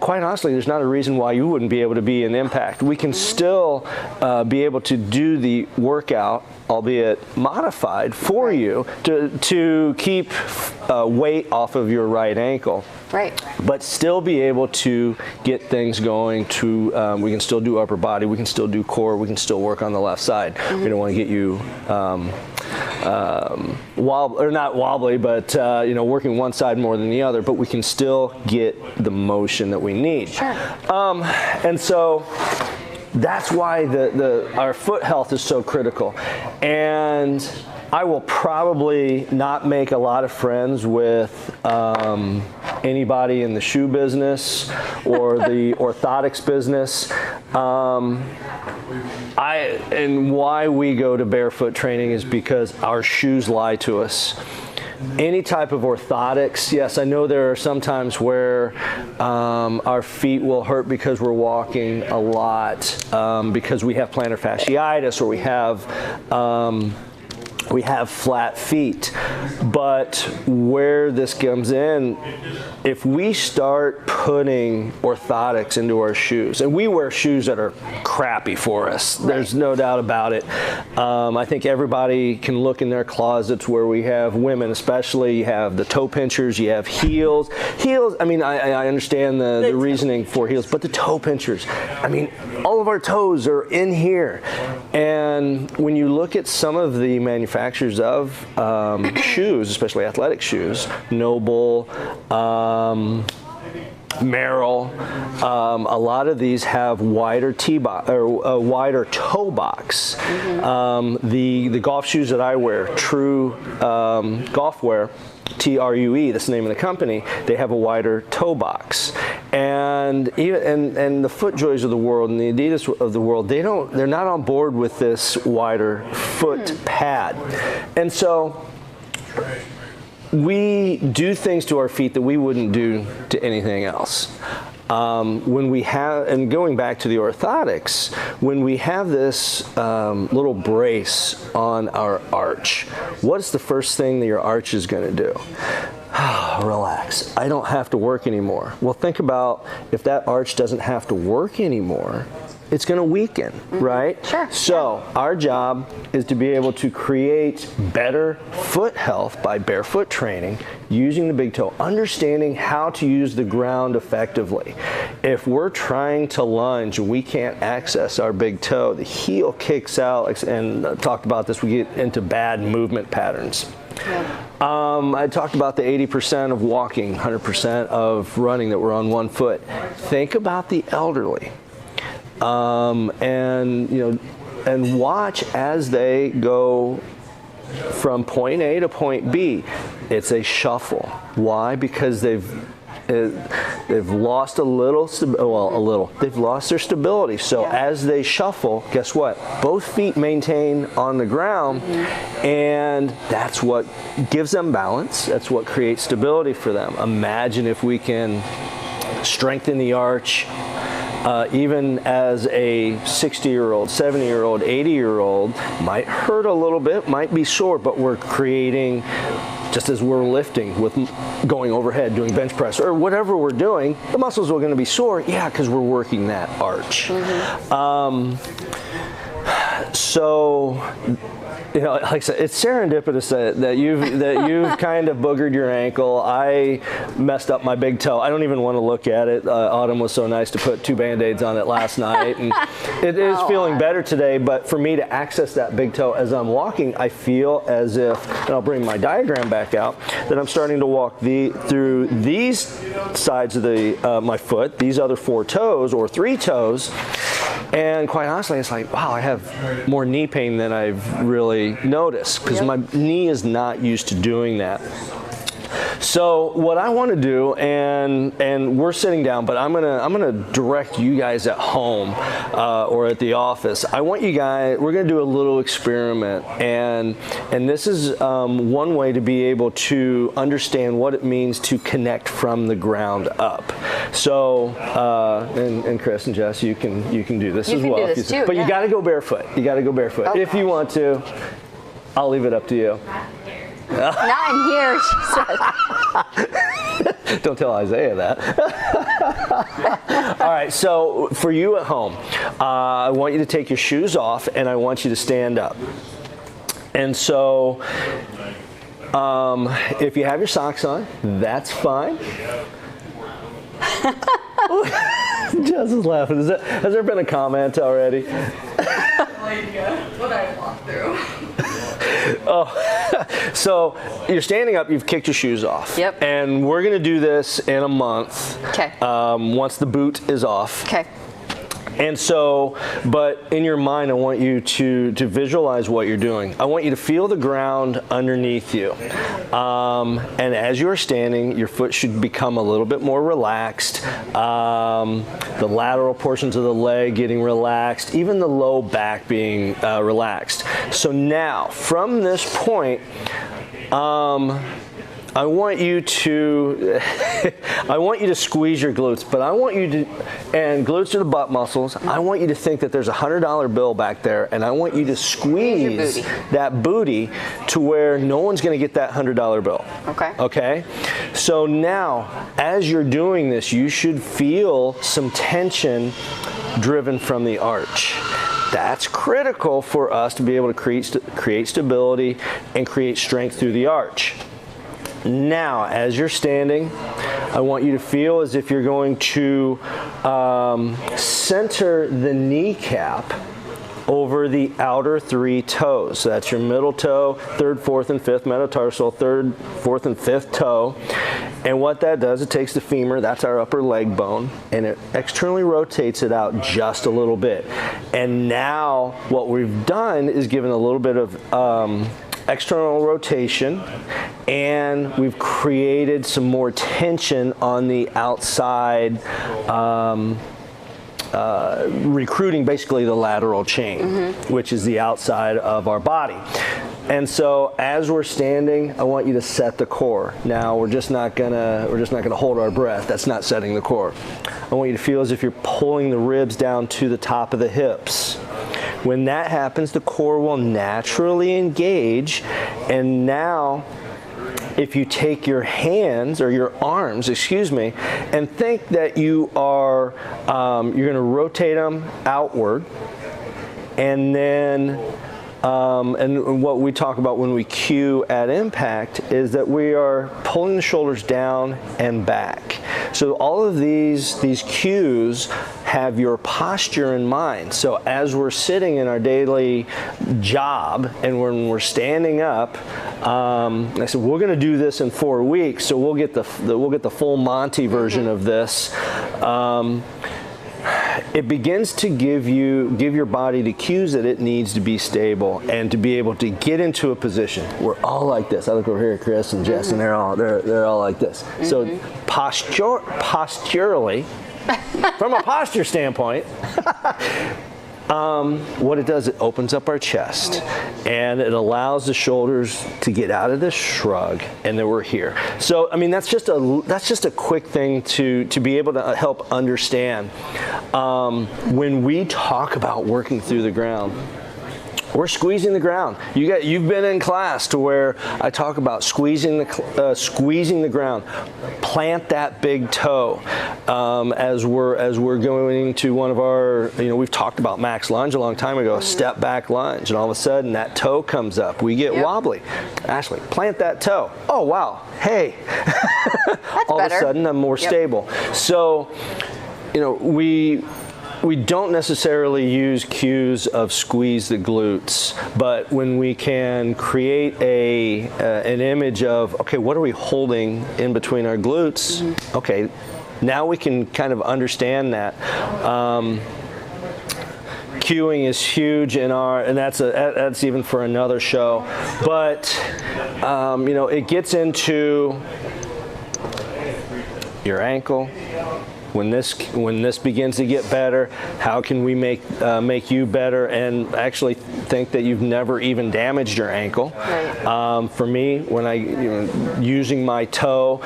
Quite honestly, there's not a reason why you wouldn't be able to be an impact. We can still be able to do the workout, albeit modified, for you to keep weight off of your right ankle.
Right.
But still be able to get things going we can still do upper body, we can still do core, we can still work on the left side. We don't want to get you not wobbly, but working one side more than the other, but we can still get the motion that we need.
Sure.
And so that's why our foot health is so critical. And I will probably not make a lot of friends with anybody in the shoe business or the orthotics business. And why we go to barefoot training is because our shoes lie to us. Any type of orthotics, yes, I know there are some times where our feet will hurt because we're walking a lot, because we have plantar fasciitis, or we have flat feet. But where this comes in, if we start putting orthotics into our shoes, and we wear shoes that are crappy for us, there's no doubt about it. I think everybody can look in their closets where we have, women especially, you have the toe pinchers, you have heels. I mean, I understand the reasoning for heels, but the toe pinchers, I mean, all of our toes are in here. And when you look at some of the manufacturers of shoes, especially athletic shoes, Noble, Merrill, a lot of these have wider wider toe box. The golf shoes that I wear, True Golf Wear, TRUE, that's the name of the company, they have a wider toe box. And even the FootJoys of the world and the Adidas of the world, they're not on board with this wider foot pad. And so we do things to our feet that we wouldn't do to anything else. When we have, and going back to the orthotics, when we have this little brace on our arch, what's the first thing that your arch is going to do? Relax. I don't have to work anymore. Well, think about if that arch doesn't have to work anymore, it's going to weaken, right?
Sure.
So our job is to be able to create better foot health by barefoot training, using the big toe, understanding how to use the ground effectively. If we're trying to lunge and we can't access our big toe, the heel kicks out, and I talked about this, we get into bad movement patterns. Yeah. I talked about the 80% of walking, 100% of running that we're on one foot. Think about the elderly. And watch as they go from point A to point B. It's a shuffle. Why? Because they've lost they've lost their stability. So as they shuffle, guess what? Both feet maintain on the ground, and that's what gives them balance. That's what creates stability for them. Imagine if we can strengthen the arch. Even as a 60-year-old, 70-year-old, 80-year-old, might hurt a little bit, might be sore, but we're creating, just as we're lifting with going overhead, doing bench press, or whatever we're doing, the muscles are going to be sore, yeah, because we're working that arch. So, you know, like I said, it's serendipitous that you've kind of boogered your ankle. I messed up my big toe. I don't even want to look at it. Autumn was so nice to put 2 Band-Aids on it last night, and it is feeling better today. But for me to access that big toe as I'm walking, I feel as if, and I'll bring my diagram back out, that I'm starting to walk through these sides of my foot, these other 4 toes or 3 toes. And quite honestly, it's like, wow, I have more knee pain than I've really noticed, because my knee is not used to doing that. So what I want to do, and we're sitting down, but I'm gonna direct you guys at home or at the office. I want you guys, we're gonna do a little experiment, and this is one way to be able to understand what it means to connect from the ground up. So and Chris and Jess, you can do this as well.
You can do this too,
but you got to go barefoot. You got to go barefoot if you want to. I'll leave it up to you.
Not in here, she said.
Don't tell Isaiah that. All right, so for you at home, I want you to take your shoes off and I want you to stand up. And so if you have your socks on, that's fine. Jess is laughing. Has there been a comment already?
What I walked through.
Oh, so you're standing up, you've kicked your shoes off.
Yep.
And we're going to do this in a month.
Okay.
Once the boot is off.
Okay.
And so, but in your mind, I want you to visualize what you're doing. I want you to feel the ground underneath you. And as you're standing, your foot should become a little bit more relaxed. The lateral portions of the leg getting relaxed, even the low back being relaxed. So now, from this point, I want you to squeeze your glutes, but I want you to, and glutes are the butt muscles, I want you to think that there's a $100 bill back there, and I want you to squeeze that booty to where no one's going to get that $100 bill.
Okay.
Okay? So now, as you're doing this, you should feel some tension driven from the arch. That's critical for us to be able to create stability and create strength through the arch. Now, as you're standing, I want you to feel as if you're going to center the kneecap over the outer 3 toes. So that's your middle toe, 3rd, 4th, and 5th metatarsal, 3rd, 4th, and 5th toe. And what that does, it takes the femur, that's our upper leg bone, and it externally rotates it out just a little bit. And now what we've done is given a little bit of external rotation, and we've created some more tension on the outside, recruiting basically the lateral chain, which is the outside of our body. And so as we're standing, I want you to set the core. Now we're just not gonna hold our breath. That's not setting the core. I want you to feel as if you're pulling the ribs down to the top of the hips. When that happens, the core will naturally engage, and now if you take your hands, or your arms, excuse me, and think that you are, you're going to rotate them outward, and then, and what we talk about when we cue at impact is that we are pulling the shoulders down and back. So all of these cues have your posture in mind. So as we're sitting in our daily job and when we're standing up, I said we're going to do this in 4 weeks, so we'll get the full Monty version of this. It begins to give your body the cues that it needs to be stable and to be able to get into a position. We're all like this. I look over here at Chris and Jess, and they're all like this. So posturally, from a posture standpoint, what it does, it opens up our chest and it allows the shoulders to get out of this shrug, and then we're here. So I mean, that's just a quick thing to be able to help understand when we talk about working through the ground. We're squeezing the ground. You've been in class to where I talk about squeezing the ground. Plant that big toe as we're going to one of our, we've talked about max lunge a long time ago, step back lunge, and all of a sudden that toe comes up. We get wobbly. Ashley, plant that toe. Oh wow, hey. All
better.
Of a sudden I'm more stable. So, we don't necessarily use cues of squeeze the glutes, but when we can create an image of, okay, what are we holding in between our glutes? Okay, now we can kind of understand that. Cueing is huge in and that's even for another show. But it gets into your ankle. When this begins to get better, how can we make you better and actually think that you've never even damaged your ankle? Right. For me, when using my toe,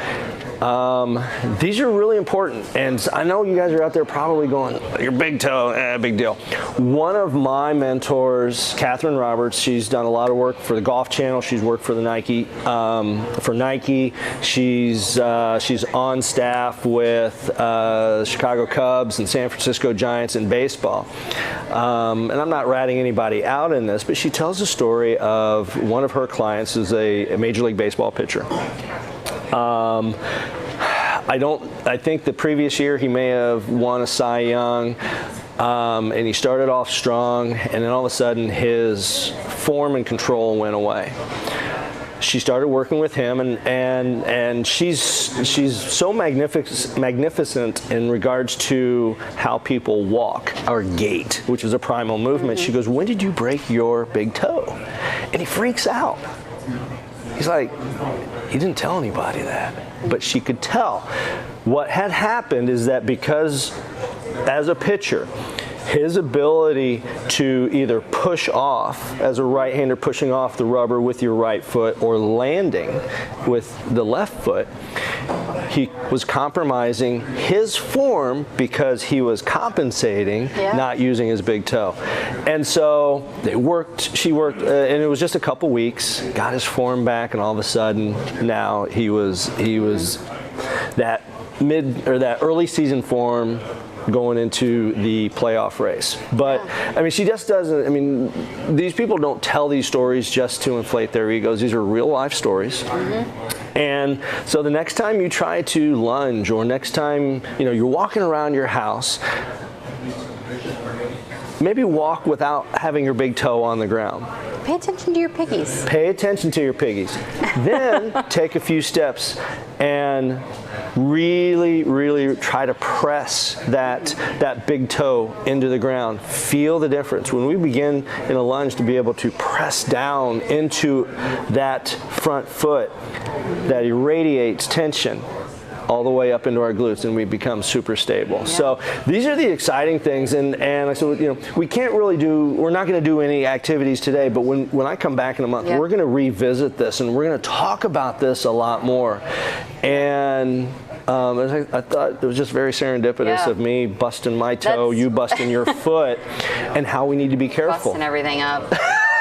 these are really important. And I know you guys are out there probably going, your big toe, big deal. One of my mentors, Catherine Roberts, she's done a lot of work for the Golf Channel. She's worked for the Nike. She's on staff with Chicago Cubs and San Francisco Giants in baseball. And I'm not ratting anybody out in this, but she tells a story of one of her clients is a Major League Baseball pitcher. I think the previous year he may have won a Cy Young, and he started off strong, and then all of a sudden his form and control went away. She started working with him, and she's so magnificent in regards to how people walk, or gait, which is a primal movement. She goes, when did you break your big toe? And he freaks out. He's like, he didn't tell anybody that, but she could tell. What had happened is that because as a pitcher, his ability to either push off, as a right-hander pushing off the rubber with your right foot or landing with the left foot, he was compromising his form because he was compensating, not using his big toe. And so she worked, and it was just a couple weeks, got his form back, and all of a sudden now he was that early season form going into the playoff race. But I mean, she just doesn't, these people don't tell these stories just to inflate their egos. These are real life stories. And so the next time you try to lunge, or next time you're walking around your house, maybe walk without having your big toe on the ground.
Pay attention to your piggies.
Pay attention to your piggies. Then take a few steps and really, really try to press that big toe into the ground. Feel the difference. When we begin in a lunge to be able to press down into that front foot that irradiates tension all the way up into our glutes, and we become super stable. So these are the exciting things, and so we can't really we're not going to do any activities today, but when I come back in a month, we're going to revisit this, and we're going to talk about this a lot more. And I thought it was just very serendipitous of me busting my toe, you busting your foot, and how we need to be careful.
Busting everything up.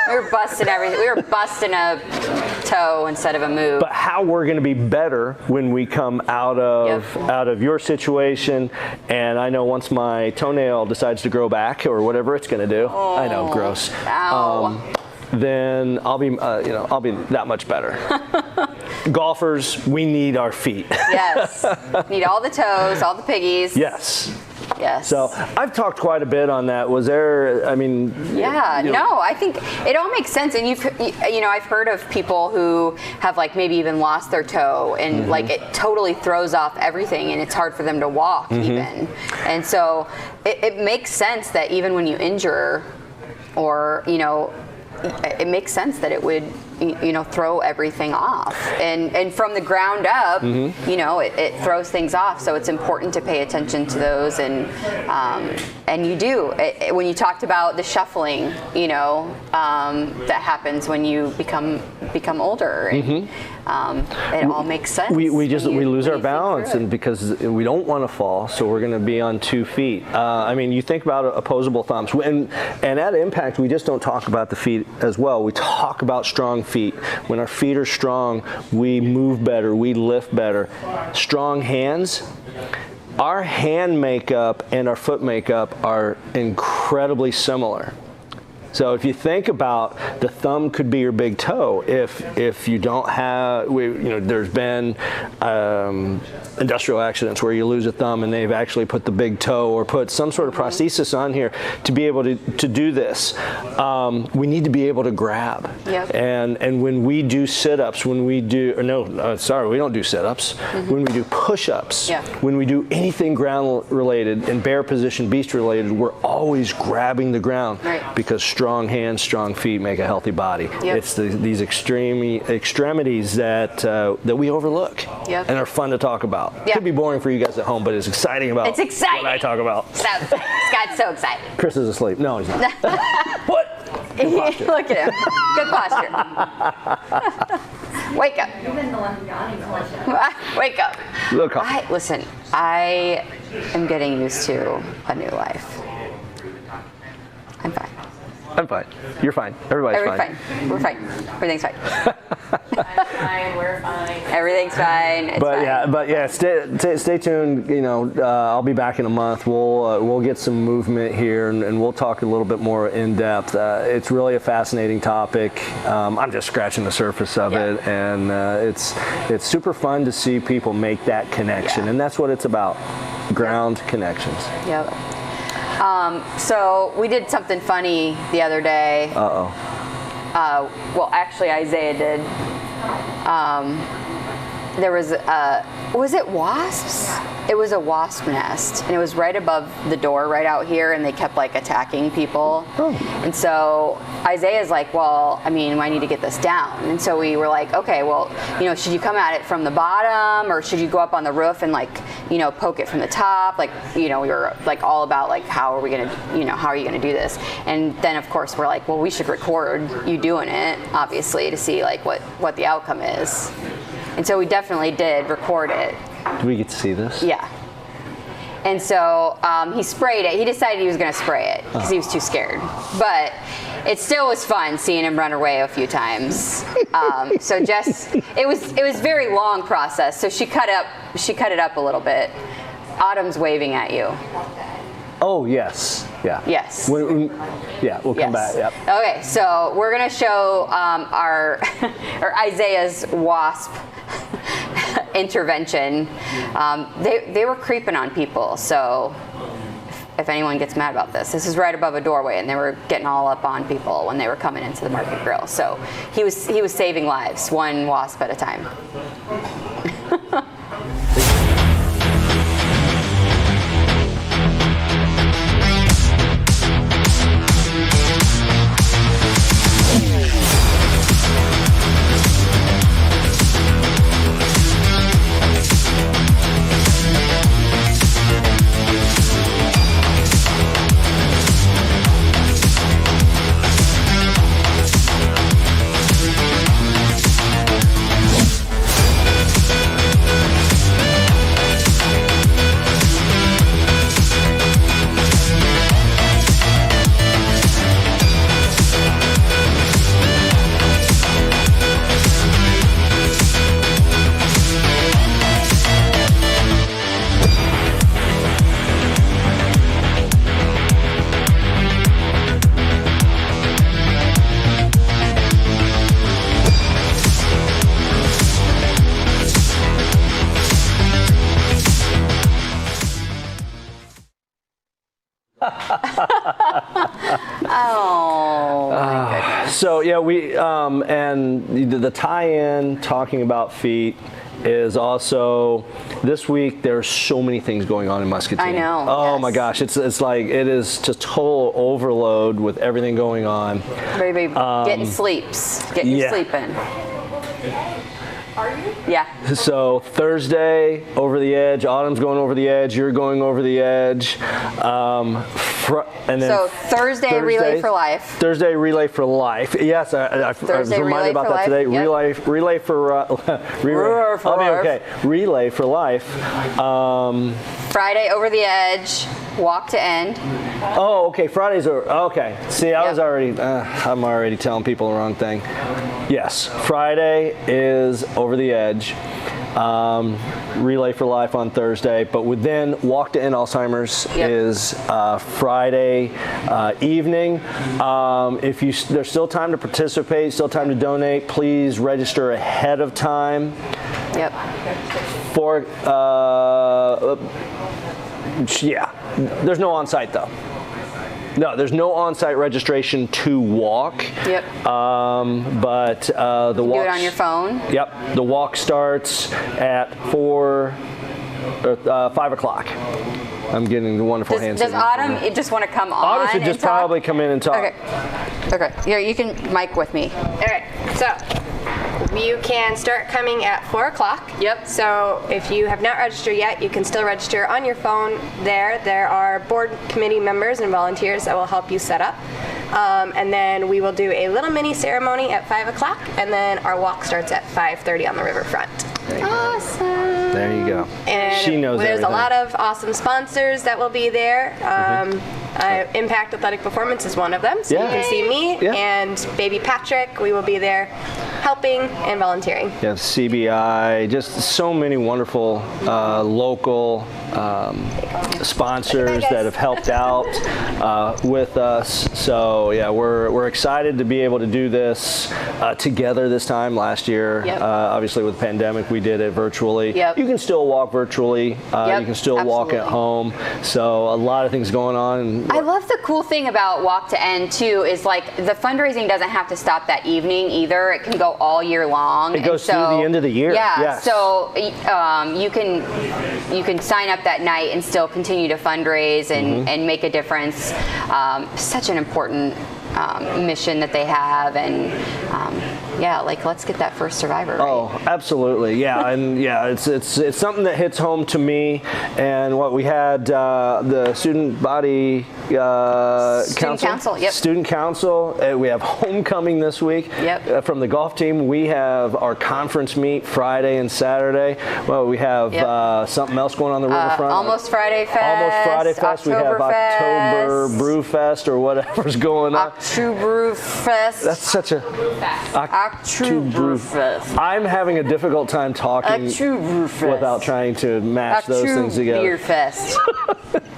We were busting everything. We were busting a toe instead of a move.
But how we're going to be better when we come out of your situation. And I know once my toenail decides to grow back, or whatever it's going to do, I know, gross. Then I'll be that much better. Golfers, we need our feet.
Yes, need all the toes, all the piggies.
Yes.
Yes.
So I've talked quite a bit on that. Was there,
no, I think it all makes sense. And I've heard of people who have maybe even lost their toe, and it totally throws off everything, and it's hard for them to walk even. And so it makes sense that even when you injure, or, it makes sense that it would throw everything off. And from the ground up, it throws things off. So it's important to pay attention to those. And you do. When you talked about the shuffling, that happens when you become older. And, it all makes sense.
We lose our balance, and because we don't want to fall, so we're going to be on 2 feet. You think about opposable thumbs, and at Impact, we just don't talk about the feet as well. We talk about strong feet. When our feet are strong, we move better, we lift better. Strong hands. Our hand makeup and our foot makeup are incredibly similar. So if you think about, the thumb could be your big toe. If you don't have, there's been industrial accidents where you lose a thumb and they've actually put the big toe or put some sort of prosthesis on here to be able to do this. We need to be able to grab.
Yep.
And when we do sit-ups, we don't do sit-ups. When we do push-ups, when we do anything ground-related and bear position, beast-related, we're always grabbing the ground, because strong hands, strong feet make a healthy body.
Yep.
It's these extremities that we overlook and are fun to talk about.
Yep.
Could be boring for you guys at home, but it's exciting what I talk about.
Scott's so excited.
Chris is asleep. No, he's not. What? Good posture.
Look at him. Good posture. Wake up. Wake up.
Look up.
Listen, I am getting used to a new life. I'm fine.
I'm fine. You're fine. Everybody's fine.
We're fine. Everything's fine.
I'm fine. We're fine.
Everything's fine. It's fine.
Stay tuned. I'll be back in a month. We'll get some movement here, and we'll talk a little bit more in depth. It's really a fascinating topic. I'm just scratching the surface of it, and it's super fun to see people make that connection, and that's what it's about. Ground connections.
Yep. So we did something funny the other day. Well, actually, Isaiah did. There was it wasps? It was a wasp nest, and it was right above the door, right out here, and they kept attacking people. And so Isaiah's like, well, I need to get this down. And so we were like, okay, well, should you come at it from the bottom, or should you go up on the roof and poke it from the top? We were all about how are we gonna, how are you gonna do this? And then of course we're like, well, we should record you doing it, obviously, to see what the outcome is. And so we definitely did record it.
Do we get to see this?
Yeah. And so he sprayed it. He decided he was going to spray it because he was too scared. But it still was fun seeing him run away a few times. So Jess, it was very long process. So she cut it up a little bit. Autumn's waving at you.
Oh yes, yeah.
Yes.
We'll come back. Yep.
Okay, so we're gonna show our Isaiah's wasp intervention. They were creeping on people, so if anyone gets mad about this is right above a doorway, and they were getting all up on people when they were coming into the market grill. So he was saving lives, one wasp at a time.
So yeah, we and the tie-in talking about feet is also this week. There's so many things going on in Muscatine.
I know.
Oh
yes.
my gosh, it's like it is just total overload with everything going on.
Baby, getting sleeps. Getting your sleep in. Are you? Yeah.
So Thursday, over the edge. Autumn's going over the edge. You're going over the edge. And then
so Thursday, Relay for Life.
Thursday, Relay for Life. Yes, I was reminded about that today.
Yep.
Relay for okay. Relay for Life.
Friday, Over the Edge. Walk to End.
Oh, okay. Fridays are okay. See, I was already. I'm already telling people the wrong thing. Yes, Friday is Over the Edge. Relay for Life on Thursday, but within Walk to End Alzheimer's is Friday evening. If there's still time to participate, still time to donate, please register ahead of time.
Yep.
There's no on-site though. No, there's no on-site registration to walk.
Yep.
But the walk.
Do it on your phone.
Yep. The walk starts at 5 o'clock. I'm getting the wonderful hands.
Does Autumn just want to come on?
Autumn should just probably come in and talk.
Okay. Here, you can mic with me.
All right, so you can start coming at 4 o'clock.
Yep.
So if you have not registered yet, you can still register on your phone there. There are board committee members and volunteers that will help you set up. And then we will do a little mini ceremony at 5 o'clock, and then our walk starts at 5:30 on the riverfront.
Awesome.
There you go.
And
she knows
there's
everything.
a lot of awesome sponsors that will be there. Impact Athletic Performance is one of them. So you can see me and baby Patrick. We will be there helping and volunteering.
Yeah, CBI, just so many wonderful local sponsors that have helped out with us. So yeah, we're excited to be able to do this together this time. Last year, obviously with the pandemic, we did it virtually.
Yep.
You can still walk virtually. You can still walk at home. So a lot of things going on.
I love the cool thing about Walk to End too is like the fundraising doesn't have to stop that evening either. It can go all year long.
It goes through the end of the year.
Yeah.
Yes.
So you can sign up that night and still continue to fundraise and make a difference. Such an important mission that they have, and let's get that first survivor right.
Oh, absolutely, yeah, and yeah, it's something that hits home to me. And what we had the student body student council. We have homecoming this week.
Yep.
From the golf team, we have our conference meet Friday and Saturday. Well, we have something else going on the riverfront.
Almost Friday Fest.
Almost Friday Fest. We have October Brew Fest or whatever's going on.
October Fest.
That's such a
October Fest.
I'm having a difficult time talking without trying to match those things together.
Beer Fest.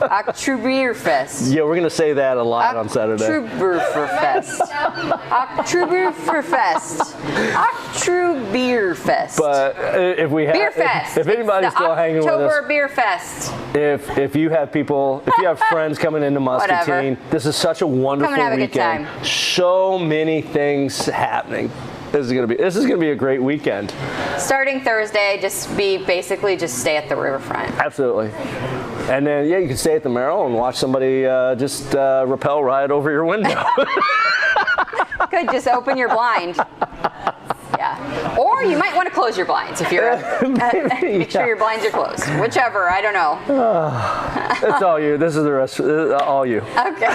Oktober Fest.
Yeah, we're going to say that a lot on Saturday.
Oktober Fest. Oktober Fest. Oktober Fest.
But if we have,
Beer Fest.
if anybody's still hanging with us,
October Beer Fest.
if you have people, if you have friends coming into Muscatine, this is such a wonderful
Come and have a good
weekend.
time.
So many things happening. This is gonna be a great weekend.
Starting Thursday, just stay at the riverfront.
Absolutely. And then you can stay at the Merrill and watch somebody just rappel ride over your window.
Good, just open your blind. Yeah. Or you might want to close your blinds if you're make sure your blinds are closed. Whichever, I don't know.
It's all you. This is the rest. All you.
Okay.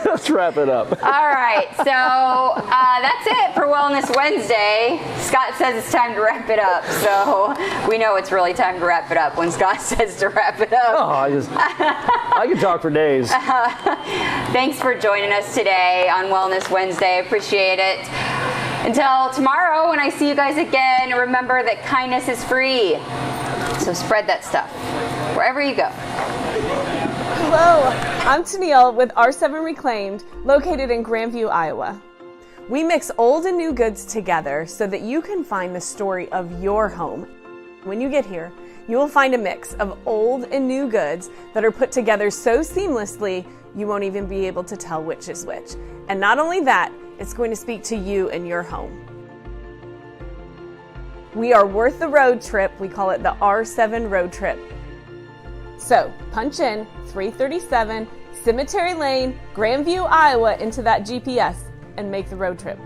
Let's wrap it up.
All right. So that's it for Wellness Wednesday. Scott says it's time to wrap it up. So we know it's really time to wrap it up when Scott says to wrap it up.
Oh, I can talk for days.
Thanks for joining us today on Wellness Wednesday. Appreciate it. Until tomorrow when I see you guys again, remember that kindness is free. So spread that stuff wherever you go.
Hello, I'm Tennille with R7 Reclaimed, located in Grandview, Iowa. We mix old and new goods together so that you can find the story of your home. When you get here, you will find a mix of old and new goods that are put together so seamlessly you won't even be able to tell which is which. And not only that, It's going to speak to you and your home. We are worth the road trip. We call it the R7 road trip. So punch in 337 Cemetery Lane, Grandview, Iowa into that GPS and make the road trip.